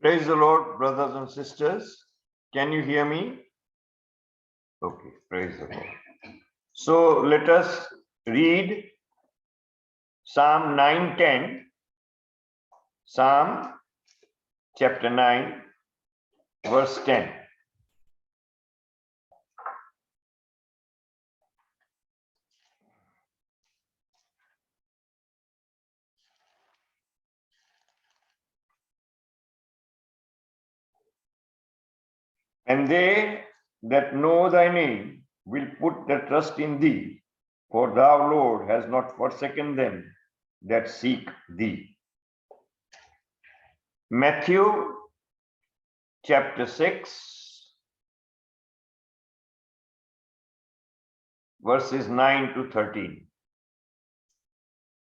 Praise the Lord, brothers and sisters. Can you hear me? Okay, praise the Lord. So let us read Psalm 9:10, Psalm chapter 9, verse 10. And they that know thy name will put their trust in thee, for thou, Lord, hast not forsaken them that seek thee. Matthew chapter 6, verses 9 to 13.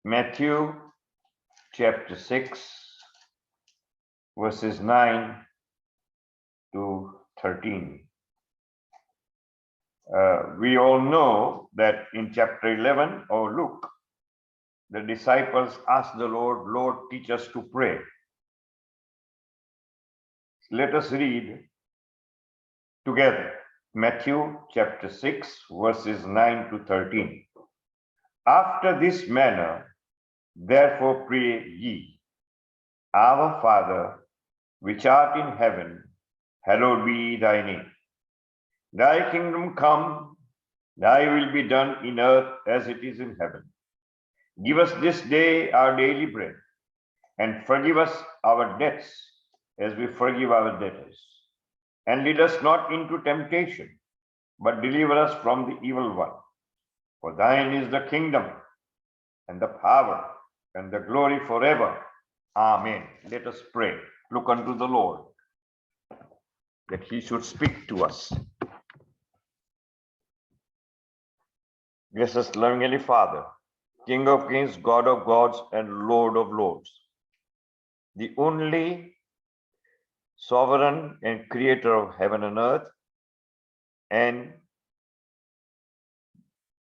Matthew chapter 6, verses 9 to 13. We all know that in chapter 11 of Luke, the disciples asked the Lord, Lord, teach us to pray. Let us read together Matthew chapter 6, verses 9 to 13. After this manner, therefore pray ye, Our Father, which art in heaven, hallowed be thy name. Thy kingdom come, thy will be done in earth as it is in heaven. Give us this day our daily bread, and forgive us our debts as we forgive our debtors. And lead us not into temptation, but deliver us from the evil one. For thine is the kingdom, and the power, and the glory forever. Amen. Let us pray. Look unto the Lord, that he should speak to us. Gracious, loving Heavenly Father, King of kings, God of gods, and Lord of lords, the only sovereign and creator of heaven and earth, and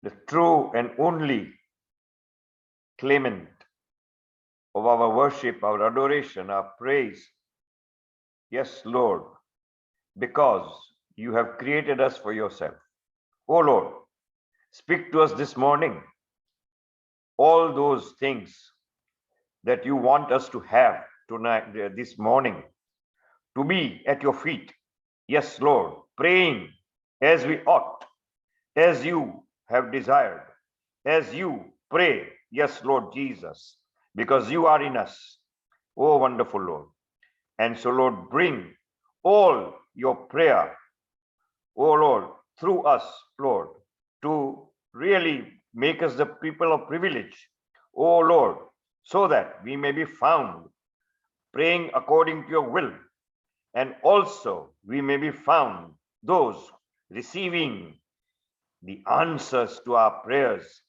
the true and only claimant of our worship, our adoration, our praise. Yes, Lord, because you have created us for yourself. Oh Lord, speak to us this morning. All those things that you want us to have tonight, this morning, to be at your feet. Yes, Lord, praying as we ought, as you have desired, as you pray. Yes, Lord Jesus, because you are in us. Oh, wonderful Lord. And so, Lord, bring all your prayer, oh Lord, through us, Lord, to really make us the people of privilege, oh Lord, so that we may be found praying according to your will, and also we may be found those receiving the answers to our prayers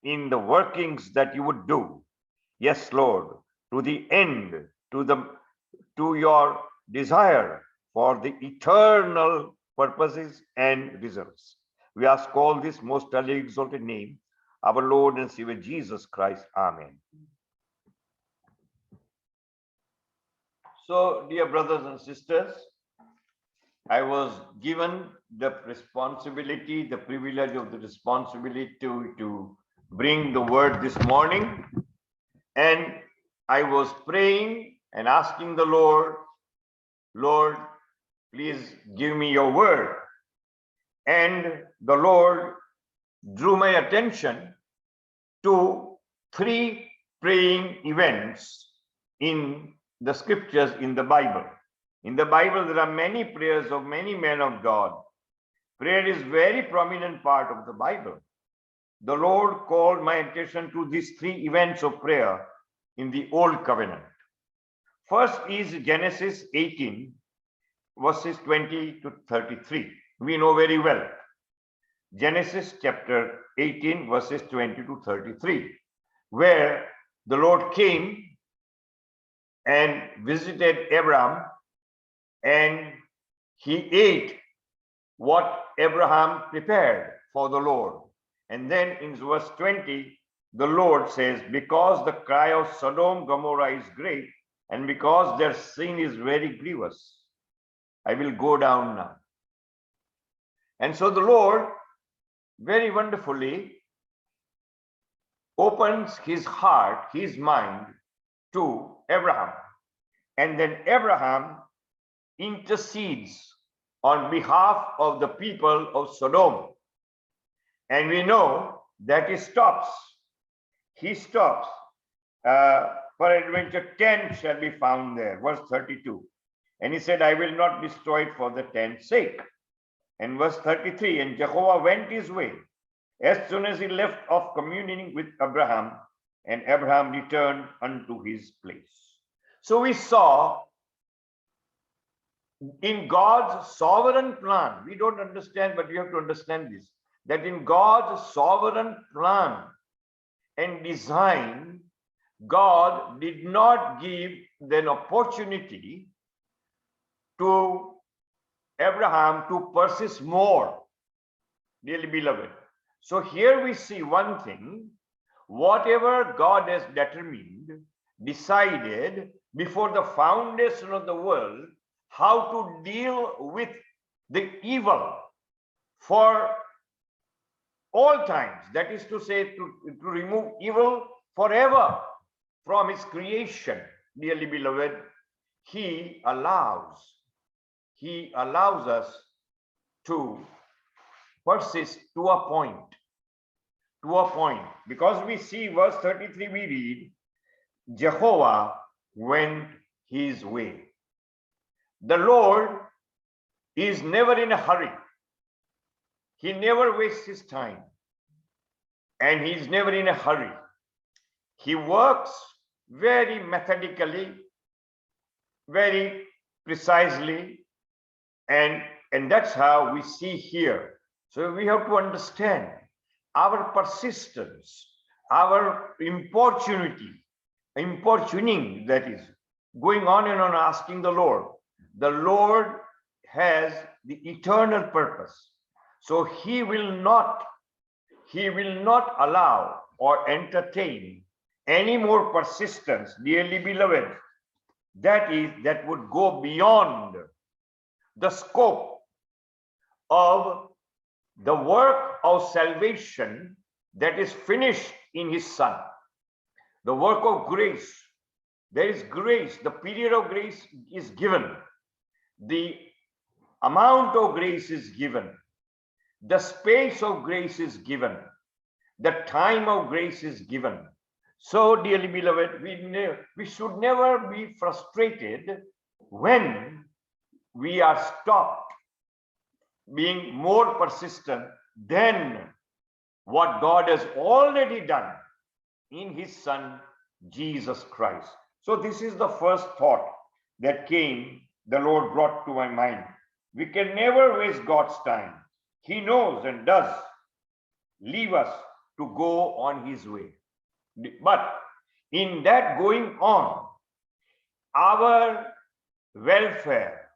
in the workings that you would do. Yes, Lord, to the end, to your desire for the eternal purposes and results. We ask all this most highly exalted name, our Lord and Savior Jesus Christ. Amen. So, dear brothers and sisters, I was given the responsibility, the privilege of the responsibility to bring the word this morning. And I was praying and asking the Lord, Lord, please give me your word. And the Lord drew my attention to 3 praying events in the scriptures in the Bible. In the Bible, there are many prayers of many men of God. Prayer is very prominent part of the Bible. The Lord called my attention to these 3 events of prayer in the Old Covenant. First is Genesis 18, verses 20 to 33. We know very well. Genesis chapter 18, verses 20 to 33, where the Lord came and visited Abraham, and he ate what Abraham prepared for the Lord. And then in verse 20, the Lord says, because the cry of Sodom, Gomorrah is great, and because their sin is very grievous, I will go down now. And so the Lord very wonderfully opens his heart, his mind to Abraham. And then Abraham intercedes on behalf of the people of Sodom. And we know that he stops. He stops. Peradventure 10 shall be found there, verse 32. And he said, I will not destroy it for the 10's sake. And verse 33, and Jehovah went his way as soon as he left off communing with Abraham, and Abraham returned unto his place. So we saw in God's sovereign plan, we don't understand, but we have to understand this, that in God's sovereign plan and design, God did not give an opportunity to Abraham to persist more, dearly beloved. So here we see one thing, whatever God has determined, decided before the foundation of the world, how to deal with the evil for all times. That is to say, to remove evil forever from his creation, dearly beloved. He allows us to persist to a point, because we see verse 33, we read, Jehovah went his way. The Lord is never in a hurry. He never wastes his time, and he is never in a hurry. He works very methodically, very precisely, and that's how we see here. So we have to understand our persistence, our importuning, that is, going on and on asking the Lord. The Lord has the eternal purpose. So he will not allow or entertain any more persistence, dearly beloved, that would go beyond the scope of the work of salvation that is finished in his Son. The work of grace. There is grace. The period of grace is given. The amount of grace is given. The space of grace is given. The time of grace is given. So, dearly beloved, we should never be frustrated when we are stopped being more persistent than what God has already done in his Son, Jesus Christ. So this is the first thought that the Lord brought to my mind. We can never waste God's time. He knows and does leave us to go on his way. But in that going on, our welfare,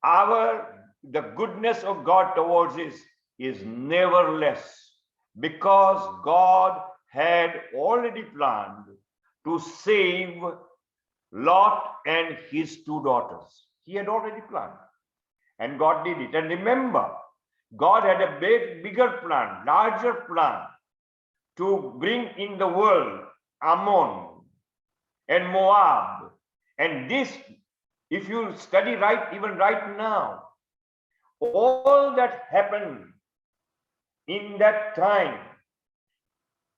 the goodness of God towards us is never less, because God had already planned to save Lot and his two daughters. He had already planned, and God did it. And remember, God had a bigger plan, larger plan, to bring in the world Ammon and Moab. And this, if you study even right now, all that happened in that time,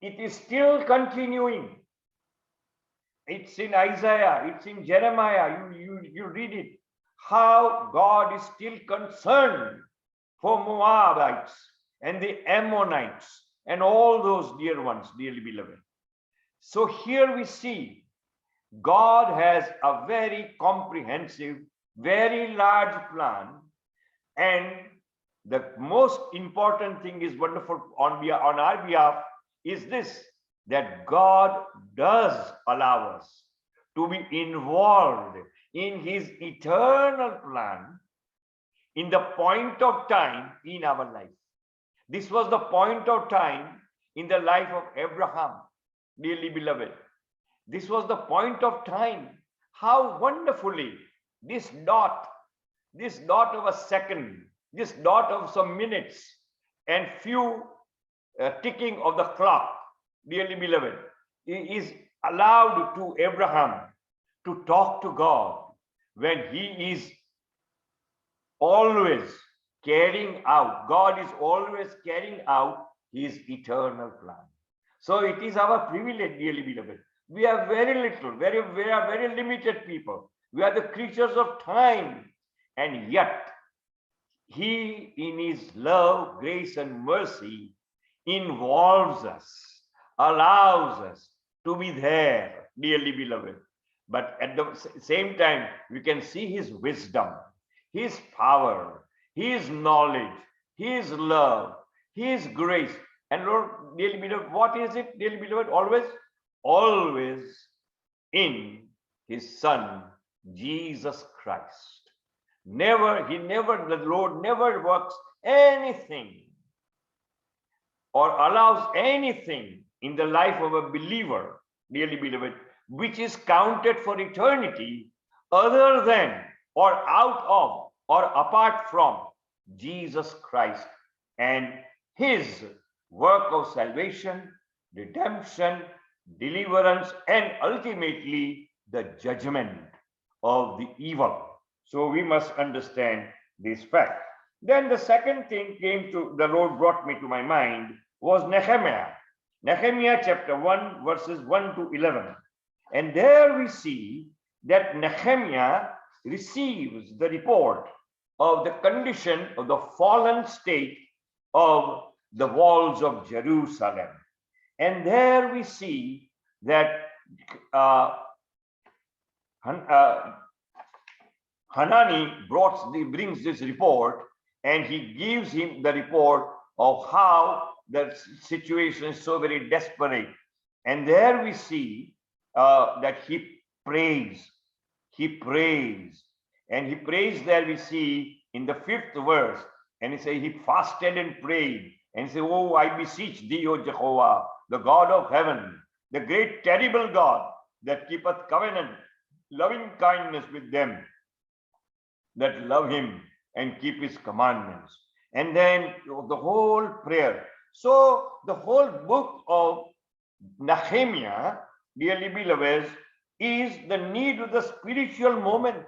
it is still continuing. It's in Isaiah, it's in Jeremiah, you read it, how God is still concerned for Moabites and the Ammonites and all those dear ones, dearly beloved. So here we see God has a very comprehensive, very large plan, and the most important thing is wonderful on our behalf is this, that God does allow us to be involved in his eternal plan in the point of time in our life. This was the point of time in the life of Abraham, dearly beloved. This was the point of time how wonderfully this dot of a second, this dot of some minutes and few ticking of the clock, dearly beloved, is allowed to Abraham to talk to God when he is always carrying out, God is always carrying out his eternal plan. So it is our privilege, dearly beloved. We are very little, we are very limited people. We are the creatures of time, and yet he, in his love, grace, and mercy, involves us, allows us to be there, dearly beloved. But at the same time, we can see his wisdom, his power, his knowledge, his love, his grace. And Lord, dearly beloved, what is it, dearly beloved? Always in his Son, Jesus Christ. The Lord never works anything or allows anything in the life of a believer, dearly beloved, which is counted for eternity other than or out of or apart from Jesus Christ and his work of salvation, redemption, deliverance, and ultimately the judgment of the evil. So we must understand this fact. Then the second thing the Lord brought me to my mind was Nehemiah. Nehemiah chapter 1, verses 1 to 11. And there we see that Nehemiah receives the report of the condition of the fallen state of the walls of Jerusalem. And there we see that Hanani brings this report, and he gives him the report of how the situation is so very desperate. And there we see that he prays. And he prays there we see in the 5th verse. And he says he fasted and prayed. And he said, "Oh, I beseech thee, O Jehovah, the God of heaven, the great terrible God that keepeth covenant, loving kindness with them that love him and keep his commandments." And then the whole prayer. So the whole book of Nehemiah, dearly beloved, is the need of the spiritual moment.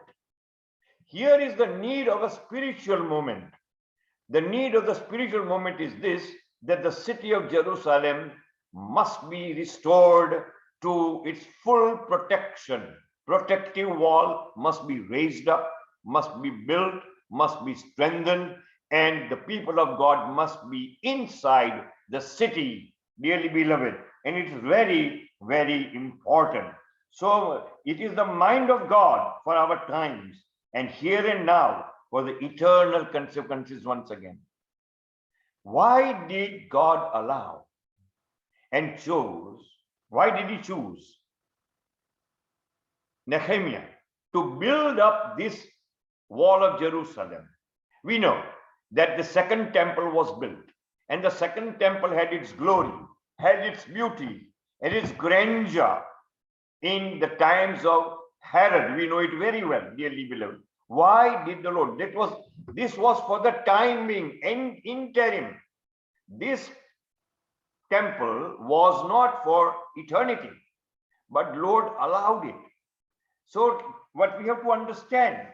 Here is the need of a spiritual moment. The need of the spiritual moment is this, that the city of Jerusalem must be restored to its full protection. Protective wall must be raised up, must be built, must be strengthened, and the people of God must be inside the city, dearly beloved. And it is very, very important. So it is the mind of God for our times, and here and now for the eternal consequences once again. Why did God allow and chose? Why did he choose Nehemiah to build up this wall of Jerusalem? We know that the second temple was built, and the second temple had its glory, had its beauty, and its grandeur in the times of Herod. We know it very well, dearly beloved. Why did the Lord? This was for the time being, interim. This temple was not for eternity, but Lord allowed it. So what we have to understand,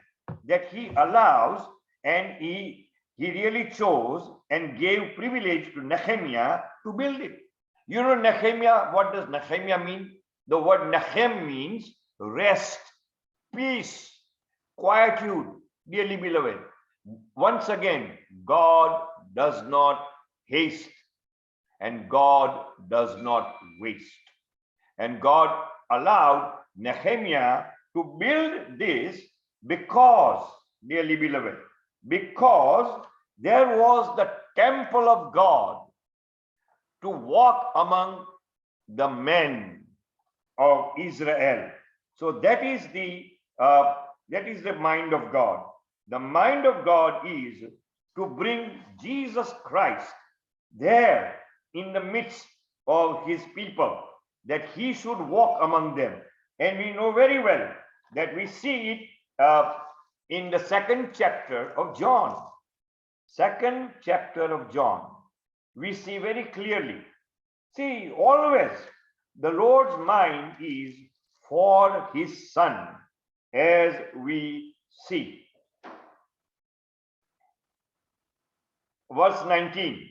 that he allows, and he really chose and gave privilege to Nehemiah to build it. You know, Nehemiah, what does Nehemiah mean? The word Nehem means rest, peace, quietude, dearly beloved. Once again, God does not haste and God does not waste. And God allowed Nehemiah to build this because, dearly beloved, because there was the temple of God to walk among the men of Israel. So that is the mind of God. The mind of God is to bring Jesus Christ there in the midst of his people, that he should walk among them. And we know very well that we see it in the second chapter of John. Second chapter of John, we see very clearly. See, always the Lord's mind is for his son, as we see. Verse 19,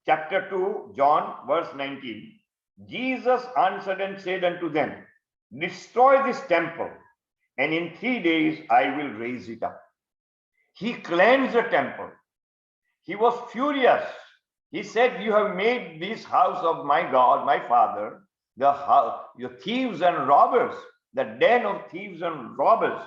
chapter 2, John, verse 19. Jesus answered and said unto them, destroy this temple, and in 3 days I will raise it up. He cleansed the temple. He was furious. He said, you have made this house of my God, my Father, the thieves and robbers, the den of thieves and robbers.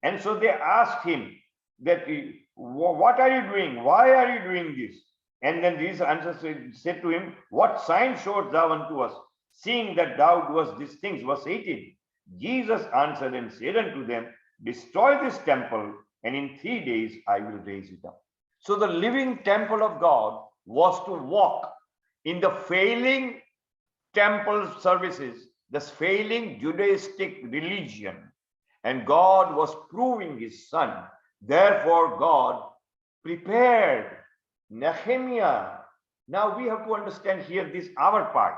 And so they asked him that, what are you doing? Why are you doing this? And then Jesus answered, said to him, what sign showest thou unto us, seeing that thou doest these things? Verse 18. Jesus answered and said unto them, destroy this temple, and in 3 days I will raise it up. So the living temple of God was to walk in the failing temple services, the failing Judaistic religion, and God was proving his son. Therefore, God prepared Nehemiah. Now we have to understand here this our part.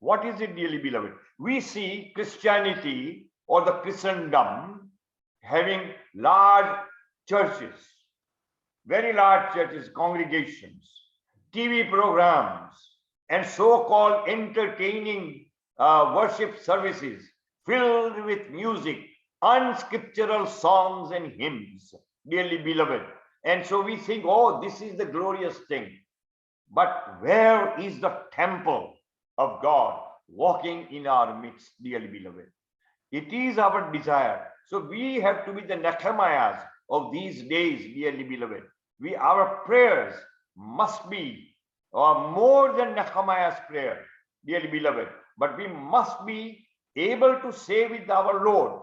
What is it, dearly beloved? We see Christianity or the Christendom having large churches, very large churches, congregations, TV programs, and so-called entertaining worship services filled with music, unscriptural songs and hymns, dearly beloved. And so we think, oh, this is the glorious thing. But where is the temple of God walking in our midst, dearly beloved? It is our desire. So we have to be the Nehemiahs of these days, dearly beloved. Our prayers must be more than Nehemiah's prayer, dearly beloved. But we must be able to say with our Lord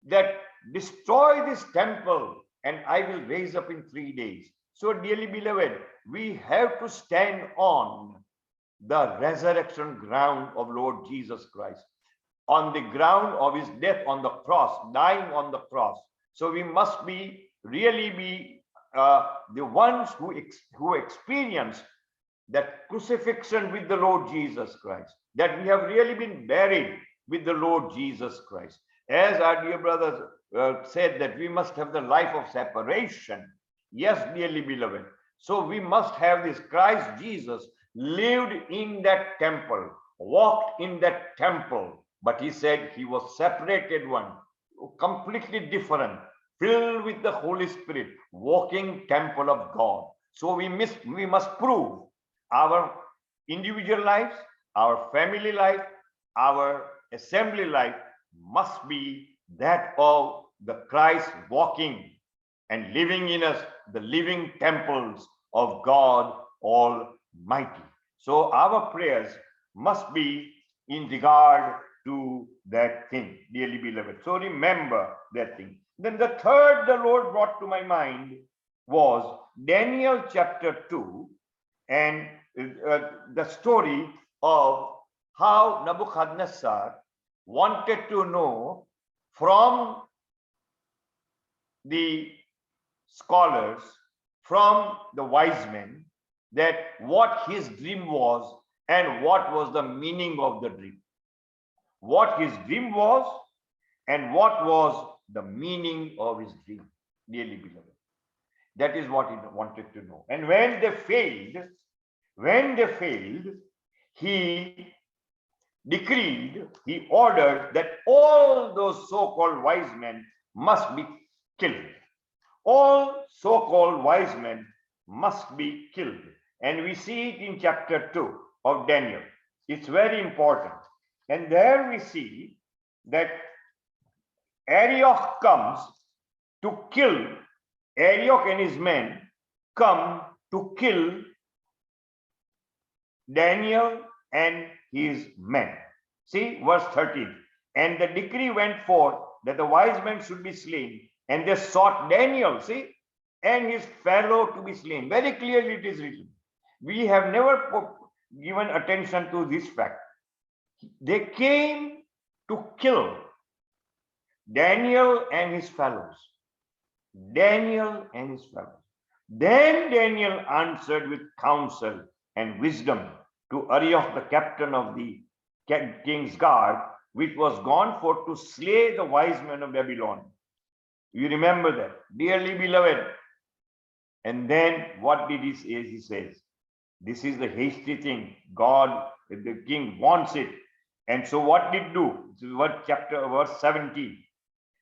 that destroy this temple and I will raise up in 3 days. So, dearly beloved, we have to stand on the resurrection ground of Lord Jesus Christ, on the ground of his death on the cross, dying on the cross. So we must be really be the ones who experience that crucifixion with the Lord Jesus Christ, that we have really been buried with the Lord Jesus Christ. As our dear brothers said, that we must have the life of separation. Yes, dearly beloved. So we must have this Christ Jesus lived in that temple, walked in that temple, but he said he was separated one, completely different, filled with the Holy Spirit, walking temple of God. So we must prove our individual lives, our family life, our assembly life must be that of the Christ walking and living in us, the living temples of God Almighty. So our prayers must be in regard to that thing, dearly beloved. So remember that thing. Then the third the Lord brought to my mind was Daniel chapter 2 and the story of how Nebuchadnezzar wanted to know from the scholars, from the wise men, that what his dream was and what was the meaning of the dream. What his dream was and what was the meaning of his dream, dearly beloved. That is what he wanted to know. And when they failed, he decreed, he ordered that all those so-called wise men must be killed. All so-called wise men must be killed. And we see it in chapter 2 of Daniel. It's very important. And there we see that Arioch comes to kill, Arioch and his men come to kill Daniel and his men. See, verse 13. And the decree went forth that the wise men should be slain, and they sought Daniel, see, and his fellow to be slain. Very clearly it is written. We have never given attention to this fact. They came to kill Daniel and his fellows. Daniel and his fellows. Then Daniel answered with counsel and wisdom to Arioch, the captain of the king's guard, which was gone forth to slay the wise men of Babylon. You remember that, dearly beloved. And then what did he say? He says, this is the hasty thing. God, the king wants it. And so what did he do? This is what verse 17.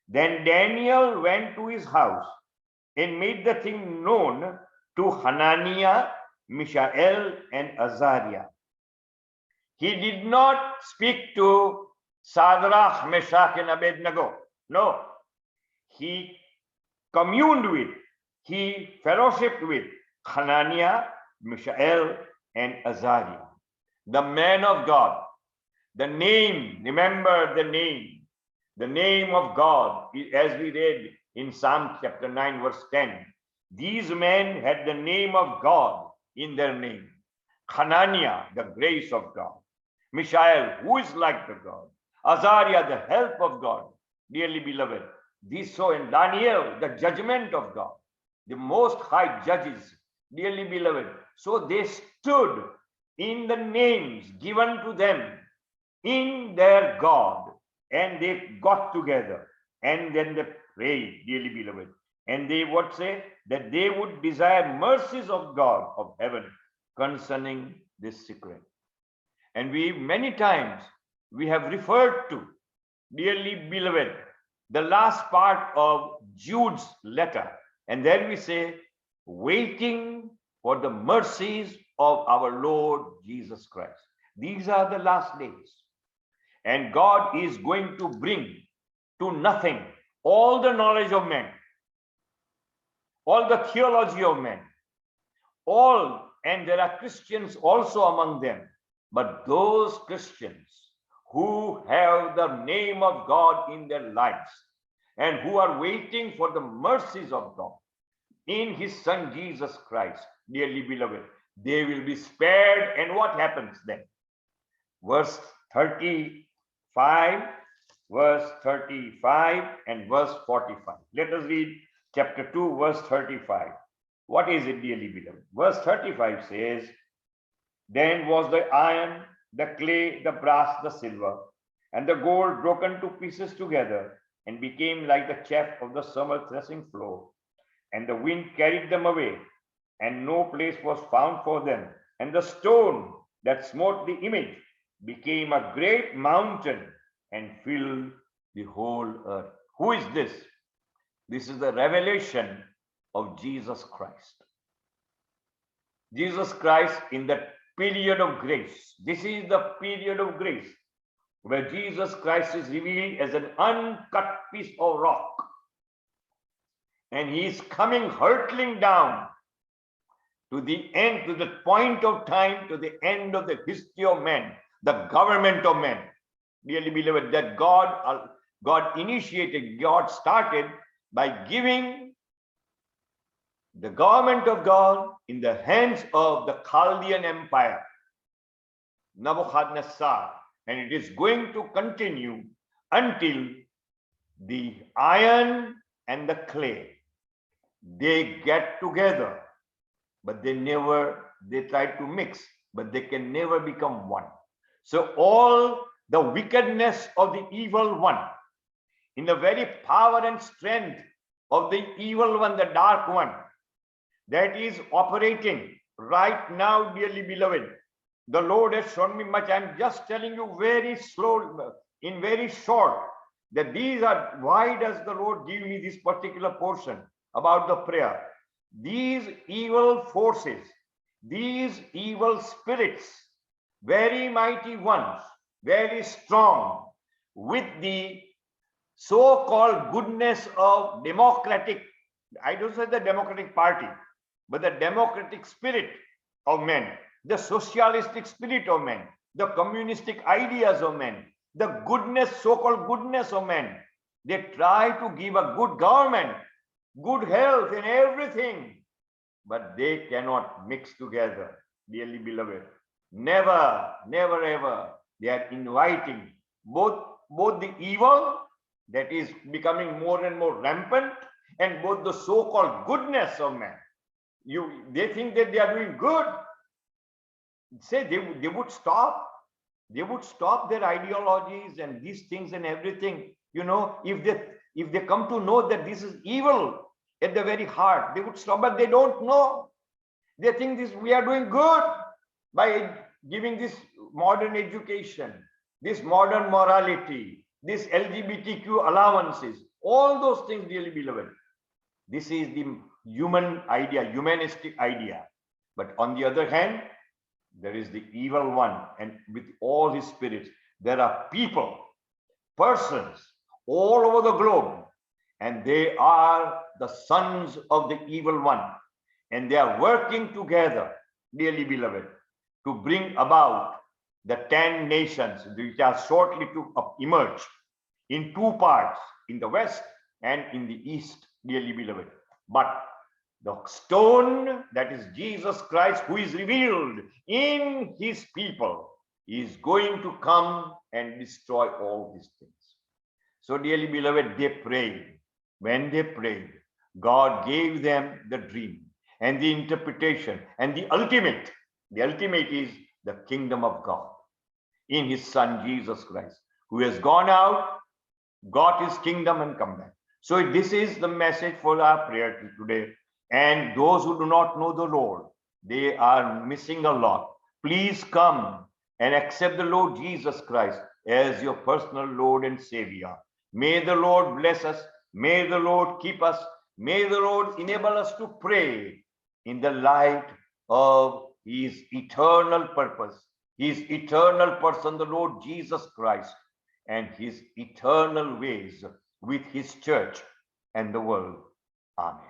Then Daniel went to his house and made the thing known to Hananiah, Mishael, and Azariah. He did not speak to Shadrach, Meshach, and Abednego. No. He communed with, he fellowshiped with Hananiah, Mishael, and Azariah. The man of God. The name, remember the name. The name of God, as we read in Psalm chapter 9, verse 10. These men had the name of God in their name. Hananiah, the grace of God. Mishael, who is like the God. Azariah, the help of God. Dearly beloved, this so in Daniel, the judgment of God. The most high judges, dearly beloved. So they stood in the names given to them in their God, and they got together, and then they prayed, dearly beloved. And they would say that they would desire mercies of God of heaven concerning this secret. And we many times we have referred to, dearly beloved, the last part of Jude's letter. And then we say, waiting for the mercies of our Lord Jesus Christ. These are the last days. And God is going to bring to nothing all the knowledge of men, all the theology of men, all, and there are Christians also among them, but those Christians who have the name of God in their lives and who are waiting for the mercies of God in his Son Jesus Christ, dearly beloved, they will be spared. And what happens then? Verse 35, verse 35 and verse 45. Let us read chapter 2, verse 35. What is it, dearly beloved? Verse 35 says, then was the iron, the clay, the brass, the silver, and the gold broken to pieces together, and became like the chaff of the summer threshing floor. And the wind carried them away, and no place was found for them. And the stone that smote the image became a great mountain and filled the whole earth. Who is this? This is the revelation of Jesus Christ. Jesus Christ in the period of grace. This is the period of grace where Jesus Christ is revealed as an uncut piece of rock. And he is coming hurtling down to the end, to the point of time, to the end of the history of man, the government of man. Dearly beloved, that God initiated, God started by giving the government of God in the hands of the Chaldean Empire, Nebuchadnezzar, and it is going to continue until the iron and the clay, they get together, but they try to mix, but they can never become one. So all the wickedness of the evil one, in the very power and strength of the evil one, the dark one, that is operating right now, dearly beloved. The Lord has shown me much. I'm just telling you very slow, in very short, that these are, why does the Lord give me this particular portion about the prayer? These evil forces, these evil spirits, very mighty ones, very strong, with the so-called goodness of democratic, I don't say the Democratic Party, but the democratic spirit of men, the socialistic spirit of men, the communistic ideas of men, the goodness, so-called goodness of men. They try to give a good government, good health and everything, but they cannot mix together, dearly beloved. Never, never, ever. They are inviting both the evil, that is becoming more and more rampant, and both the so-called goodness of man. They think that they are doing good. Say they would stop. They would stop their ideologies and these things and everything. If they come to know that this is evil at the very heart, they would stop, but they don't know. They think this we are doing good by giving this modern education, this modern morality, this LGBTQ allowances, all those things, dearly beloved. This is the human idea, humanistic idea. But on the other hand, there is the evil one, and with all his spirits, there are people, persons all over the globe, and they are the sons of the evil one, and they are working together, dearly beloved, to bring about the 10 nations which are shortly to emerge in two parts, in the west and in the east, dearly beloved. But the stone, that is Jesus Christ, who is revealed in his people, is going to come and destroy all these things. So, dearly beloved, they prayed. When they prayed, God gave them the dream and the interpretation, and the ultimate is the kingdom of God in his son Jesus Christ, who has gone out, got his kingdom, and come back. So this is the message for our prayer today. And those who do not know the Lord, they are missing a lot. Please come and accept the Lord Jesus Christ as your personal Lord and Savior. May the Lord bless us. May the Lord keep us. May the Lord enable us to pray in the light of his eternal purpose, his eternal person, the Lord Jesus Christ, and his eternal ways with his church and the world. Amen.